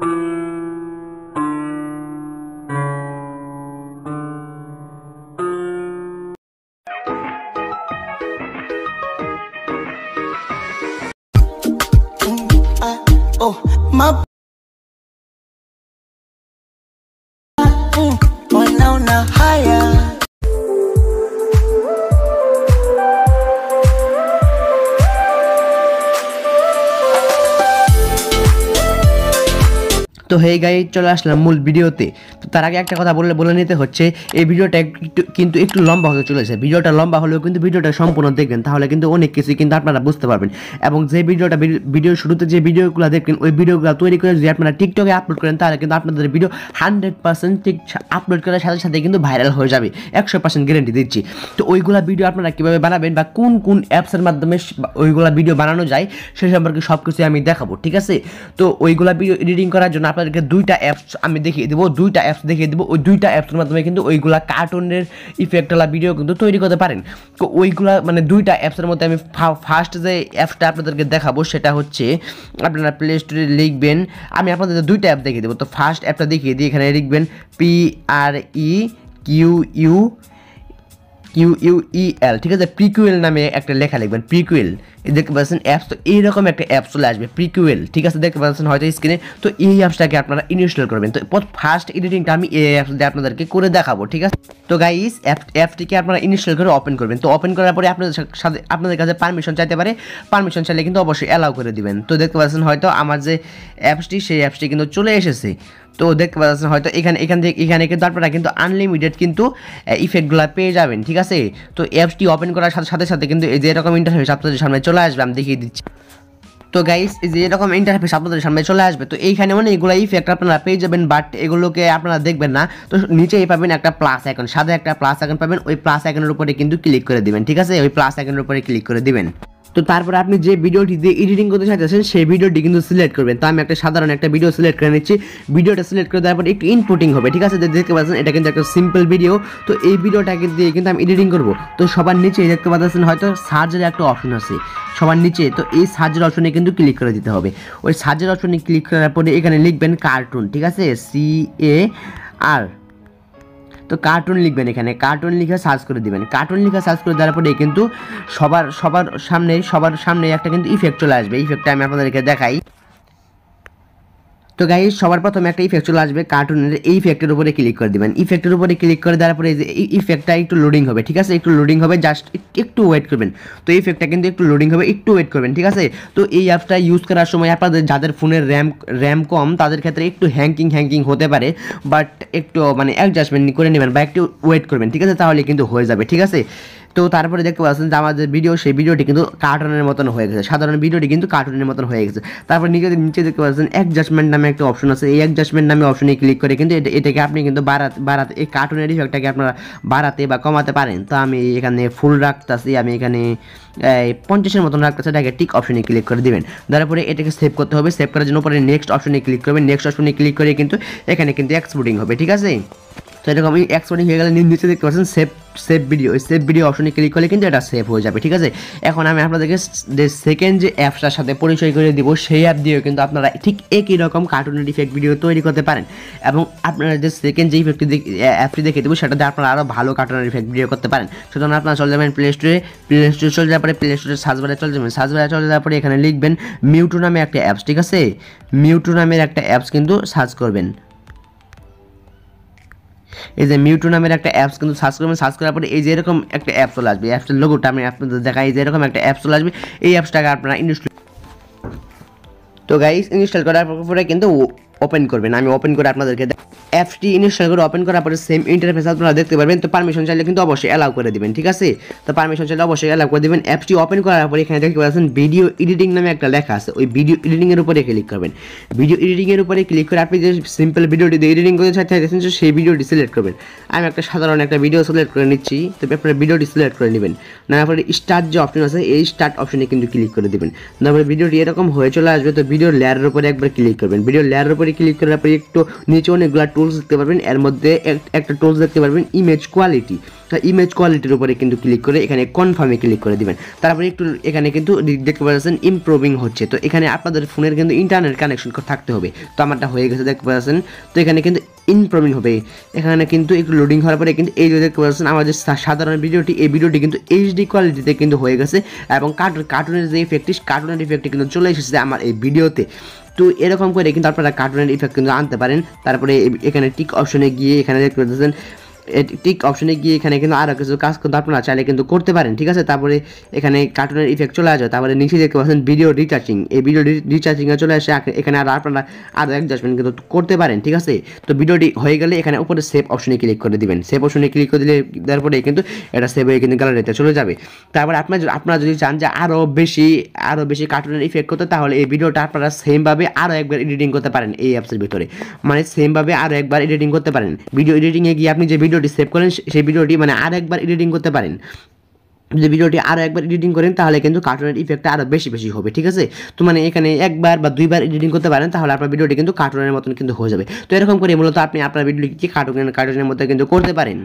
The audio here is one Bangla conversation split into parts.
Oh, my wanaona haya তো হে গাইস চলে আসলাম মূল ভিডিওতে। তো তার আগে একটা কথা বলে নিতে হচ্ছে, এই ভিডিওটা কিন্তু একটু লম্বা হতে চলেছে। ভিডিওটা লম্বা হলেও কিন্তু ভিডিওটা সম্পূর্ণ দেখবেন, তাহলে কিন্তু অনেক কিছু কিন্তু আপনারা বুঝতে পারবেন। এবং যে ভিডিও শুরুতে যে ভিডিওগুলো দেখবেন, ওই ভিডিওগুলো তৈরি করে যদি আপনারা টিকটকে আপলোড করেন, তাহলে কিন্তু আপনাদের ভিডিও 100% ঠিক আপলোড করার সাথে সাথে কিন্তু ভাইরাল হয়ে যাবে, 100% গ্যারান্টি দিচ্ছি। তো ওইগুলা ভিডিও আপনারা কীভাবে বানাবেন বা কোন অ্যাপসের মাধ্যমে ওইগুলা ভিডিও বানানো যায় সে সম্পর্কে সব কিছু আমি দেখাবো, ঠিক আছে। তো ওইগুলা ভিডিও এডিটিং করার জন্য আপনাদেরকে দুইটা অ্যাপস আমি দেখিয়ে দেবো, ওই দুইটা অ্যাপসের মাধ্যমে কিন্তু ওইগুলা কার্টুনের ইফেক্টওয়ালা ভিডিও কিন্তু তৈরি করতে পারেন। তো ওইগুলা মানে দুইটা অ্যাপসের মধ্যে আমি ফার্স্ট যে অ্যাপসটা আপনাদেরকে দেখাবো সেটা হচ্ছে, আপনারা প্লে স্টোরে লিখবেন, আমি আপনাদের দুইটা অ্যাপ দেখিয়ে দেবো। তো ফার্স্ট অ্যাপটা দেখিয়ে দিই, এখানে লিখবেন PREQUEL, ঠিক আছে। প্রিকুয়েল নামে একটা লেখা লিখবেন, প্রিকুয়েল, দেখতে পাচ্ছেন অ্যাপস। তো এইরকম একটা অ্যাপস চলে আসবে, প্রিকুয়েল, ঠিক আছে, দেখতে পাচ্ছেন হয়তো স্ক্রিনে। তো এই অ্যাপসটাকে আপনারা ইনস্টল করবেন। তো ফার্স্ট এডিটিংটা আমি এই অ্যাপস দিয়ে আপনাদেরকে করে দেখাবো, ঠিক আছে। তো গাইস অ্যাপটিকে আপনারা ইনস্টল করে ওপেন করবেন। তো ওপেন করার পরে আপনাদের কাছে পারমিশন চাইতে পারে, পারমিশন চাইলে কিন্তু অবশ্যই অ্যালাউ করে দিবেন। তো দেখতে পাচ্ছেন হয়তো আমার যে অ্যাপসটি, সেই অ্যাপসটি কিন্তু চলে এসেছে। তো দেখতে পাচ্ছেন হয়তো এখানে কিন্তু আপনারা কিন্তু আনলিমিটেড কিন্তু ইফেক্টগুলো পেয়ে যাবেন, ঠিক আছে। তো অ্যাপসটি ওপেন করার সাথে সাথে কিন্তু এই যে এরকম ইন্টারফেস আপনাদের সামনে চলে আসবে, আমি দেখিয়ে দিচ্ছি। তো গাইস এই যে এরকম ইন্টারফেস আপনাদের সামনে চলে আসবে। তো এইখানে অনেকগুলো ইফেক্ট আপনারা পেয়ে যাবেন, বাট এগুলোকে আপনারা দেখবেন না। তো নিচেই পাবেন একটা প্লাস আইকন, সাদা একটা প্লাস আইকন পাবেন, ওই প্লাস আইকনের উপরে কিন্তু ক্লিক করে দিবেন, ঠিক আছে। ওই প্লাস আইকনের উপরে ক্লিক করে দিবেন। তো তারপরে আপনি যে ভিডিওটি দিয়ে এডিটিং করতে চাইতেছেন সেই ভিডিওটি কিন্তু সিলেক্ট করবেন। তো আমি একটা সাধারণ একটা ভিডিও সিলেক্ট করে নিচ্ছি। ভিডিওটা সিলেক্ট করে দেওয়ার পর একটু ইনপুটিং হবে, ঠিক আছে। দেখতে পাচ্ছেন এটা কিন্তু একটা সিম্পল ভিডিও। তো এই ভিডিওটাকে দিয়ে কিন্তু আমি এডিটিং করব। তো সবার নিচে দেখতে পাচ্ছেন হয়তো সার্চের একটা অপশন আছে সবার নিচে। তো এই সার্চের অপশনে কিন্তু ক্লিক করে দিতে হবে। ওই সার্চের অপশনে ক্লিক করার পরে এখানে লিখবেন কার্টুন, ঠিক আছে, CAR। তো কার্টুন লিখবেন, এখানে কার্টুন লিখে সার্চ করে দিবেন। কার্টুন লিখে সার্চ করে দেওয়ার পরে কিন্তু সবার সামনে একটা কিন্তু ইফেক্ট চলে আসবে। ইফেক্টটা আমি আপনাদেরকে দেখাই। তো গাইস সবার প্রথমে একটা ইফেক্ট চলে আসবে কার্টুনের, এই ইফেক্টের উপরে ক্লিক করে দিবেন। ইফেক্টের উপরে ক্লিক করে দেওয়ার পরে এই ইফেক্টটা একটু লোডিং হবে, ঠিক আছে, একটু লোডিং হবে, জাস্ট একটু ওয়েট করবেন। তো এই ইফেক্টটা কিন্তু একটু লোডিং হবে, একটু ওয়েট করবেন, ঠিক আছে। তো এই অ্যাপটা ইউজ করার সময় আপনাদের যাদের ফোনের র্যাম কম তাদের ক্ষেত্রে একটু হ্যাঙ্কিং হতে পারে, বাট একটু মানে অ্যাডজাস্টমেন্ট করে নেবেন বা একটু ওয়েট করবেন, ঠিক আছে, তাহলে কিন্তু হয়ে যাবে, ঠিক আছে। তো তারপরে দেখতে পাচ্ছেন যে আমাদের সেই ভিডিওটি কিন্তু কার্টুনের মতন হয়ে গেছে, সাধারণ ভিডিওটি কিন্তু কার্টুনের মতন হয়ে গেছে। তারপর নিচে দেখতে পাচ্ছেন অ্যাডজাস্টমেন্ট নামে একটা অপশন আছে। এই অ্যাডজাস্টমেন্ট নামে অপশনে ক্লিক করে কিন্তু এটাকে আপনি কিন্তু বাড়াতে এই কার্টুনের ইফেক্টটাকে আপনারা বাড়াতে বা কমাতে পারেন। তো আমি এখানে ফুল রাখতেছি, আমি এখানে 50-এর মতন রাখতেছি। এটাকে টিক অপশনে ক্লিক করে দিবেন। তারপরে এটাকে সেভ করতে হবে। সেভ করার জন্য পরে নেক্সট অপশনে ক্লিক করবেন। নেক্সট অপশনে ক্লিক করে কিন্তু এখানে কিন্তু এক্সপোর্টিং হবে, ঠিক আছে। তো এরকম এক্সপোর্টিং হয়ে গেলে নিচে দেখতে পাচ্ছেন সেভ ভিডিও, ওই সেভ ভিডিও অপশনে ক্লিক করলে কিন্তু এটা সেভ হয়ে যাবে, ঠিক আছে। এখন আমি আপনাদেরকে সেকেন্ড যে অ্যাপসটার সাথে পরিচয় করে দিব, সেই অ্যাপ দিয়েও কিন্তু আপনারা ঠিক একই রকম কার্টুনের ইফেক্ট ভিডিও তৈরি করতে পারেন। এবং আপনারা যে সেকেন্ড যে অ্যাপটি দেখে দেবো সেটাতে আপনারা আরও ভালো কার্টুনের ইফেক্ট ভিডিও করতে পারেন। সুতরাং আপনারা চলে যাবেন প্লে স্টোরে চলে যাওয়ার পরে প্লে স্টোরে সার্চ বারে চলে যাবেন। সার্চ বারে চলে যাওয়ার পরে এখানে লিখবেন মিউটু নামে একটা অ্যাপস, ঠিক আছে। মিউটু নামের একটা অ্যাপস কিন্তু সার্চ করবেন। এই যে মিউটু নামের একটা অ্যাপস কিন্তু সার্চ করবেন। সার্চ করার পরে এই যে এরকম একটা অ্যাপ চলে আসবে। অ্যাপসের লোগোটা আমি আপনাদের দেখাই, যে এরকম একটা অ্যাপস চলে আসবে। এই অ্যাপসটাকে আপনারা ইনস্টল, তো গাইস ইনস্টল করার পরে কিন্তু ওপেন করবেন। আমি ওপেন করে আপনাদেরকে অ্যাপসটি ইনস্টল করে ওপেন করার পরে সেম ইন্টারফেস আপনারা দেখতে পারবেন। তো পারমিশন চাইলে কিন্তু অবশ্যই অ্যালাউ করে দিবেন, ঠিক আছে। তো পারমিশন চাইলে অবশ্যই অ্যালাউ করে দিবেন। অ্যাপসটি ওপেন করার পরে এখানে দেখতে পাচ্ছেন ভিডিও এডিটিং নামে একটা লেখা আছে। ওই ভিডিও এডিটিংয়ের উপরে ক্লিক করবেন। ভিডিও এডিটিংয়ের উপরে ক্লিক করে আপনি যে সিম্পল ভিডিওটি দিয়ে এডিটিং করতে চাইছেন সেই ভিডিওটি সিলেক্ট করবেন। আমি একটা সাধারণ একটা ভিডিও সিলেক্ট করে নিচ্ছি। তো আপনারা ভিডিওটি সিলেক্ট করে নেবেন। নেওয়ার পরে স্টার্ট যে অপশন আছে এই স্টার্ট অপশনে কিন্তু ক্লিক করে দেবেন। তারপরে ভিডিওটি এরকম হয়ে চলে আসবে। তো ভিডিও লেয়ারের উপরে একবার ক্লিক করবেন। ভিডিও লেয়ারের উপরে ক্লিক করার পরে একটু নিচে অনেকগুলো টুল টুলস দেখতে পারবেন, এর মধ্যে একটা টুলস দেখতে পারবেন ইমেজ কোয়ালিটি। তো ইমেজ কোয়ালিটির উপরে কিন্তু ক্লিক করে এখানে কনফার্মে ক্লিক করে দিবেন। তারপরে একটু এখানে কিন্তু দেখতে পাচ্ছেন ইমপ্রুভিং হচ্ছে। তো এখানে আপনাদের ফোনের কিন্তু ইন্টারনেট কানেকশন থাকতে হবে। তো আমারটা হয়ে গেছে দেখতে পাচ্ছেন। তো এখানে কিন্তু ইমপ্রুভিং হবে। এখানে কিন্তু একটু লোডিং হওয়ার পরে কিন্তু এই যে দেখতে পাচ্ছেন আমাদের সাধারণ ভিডিওটি, এই ভিডিওটি কিন্তু এইচডি কোয়ালিটিতে কিন্তু হয়ে গেছে এবং কার্টুনের যে কার্টুনের ইফেক্টটি কিন্তু চলে এসেছে আমার এই ভিডিওতে। তো এরকম করে কিন্তু আপনারা কার্টুনের ইফেক্ট কিন্তু আনতে পারেন। তারপরে এখানে টিক অপশনে গিয়ে এখানে দেখতে পাচ্ছেন টিক অপশনে গিয়ে এখানে কিন্তু আরও কিছু কাজ কিন্তু আপনারা চাইলে কিন্তু করতে পারেন, ঠিক আছে। তারপরে এখানে কার্টুনের ইফেক্ট চলে আসে। তারপরে নিচে দেখতে পাচ্ছেন ভিডিও রিচার্জিং, এই ভিডিও রিচার্জিংয়ে চলে আসে। এখানে আর আপনারা আরও অ্যাডজাস্টমেন্ট কিন্তু করতে পারেন, ঠিক আছে। তো ভিডিওটি হয়ে গেলে এখানে উপরে সেভ অপশনে ক্লিক করে দিবেন। সেভ অপশনে ক্লিক করে দিলে তারপরে কিন্তু এটা সেভ হয়ে কিন্তু গ্যালারিতে চলে যাবে। তারপরে আপনারা যদি চান যে আরও বেশি কার্টুনের ইফেক্ট করতে, তাহলে এই ভিডিওটা আপনারা সেমভাবে আরও একবার এডিটিং করতে পারেন এই অ্যাপসের ভিতরে, মানে সেমভাবে আরও একবার এডিটিং করতে পারেন। ভিডিও এডিটিংয়ে গিয়ে আপনি যে ভিডিওটি সেভ করেন সেই ভিডিওটি মানে আর একবার এডিটিং করতে পারেন। যদি ভিডিওটি আরও একবার এডিটিং করেন তাহলে কিন্তু কার্টুনের ইফেক্টটা আরও বেশি হবে, ঠিক আছে। তো মানে এখানে একবার বা দুইবার এডিটিং করতে পারেন, তাহলে আপনার ভিডিওটি কিন্তু কার্টুনের মতন কিন্তু হয়ে যাবে। তো এরকম করে মূলত আপনি আপনার ভিডিওটি কার্টুনের মধ্যে কিন্তু করতে পারেন।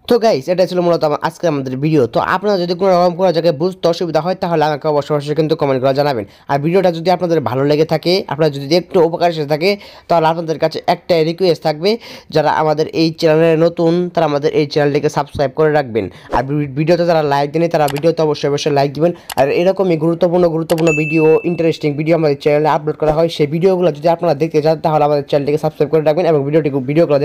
তো গাইস, এটা ছিল মূলত আজকে আমাদের ভিডিও। তো আপনারা যদি কোনো রকম কোনো জায়গায় বুঝতে অসুবিধা হয় তাহলে আমাকে অবশ্যই কিন্তু কমেন্ট করে জানাবেন। আর ভিডিওটা যদি আপনাদের ভালো লেগে থাকে, আপনারা যদি একটু উপকার এসে থাকে, তাহলে আপনাদের কাছে একটাই রিকোয়েস্ট থাকবে, যারা আমাদের এই চ্যানেলে নতুন তারা আমাদের এই চ্যানেলটিকে সাবস্ক্রাইব করে রাখবেন। আর ভিডিওতে যারা লাইক দেন তারা ভিডিওতে অবশ্যই লাইক দিবেন। আর এরকমই গুরুত্বপূর্ণ ভিডিও, ইন্টারেস্টিং ভিডিও আমাদের চ্যানেলে আপলোড করা হয়। সেই ভিডিওগুলো যদি আপনারা দেখতে চান তাহলে আমাদের চ্যানেলটিকে সাবস্ক্রাইব করে রাখবেন এবং ভিডিওগুলো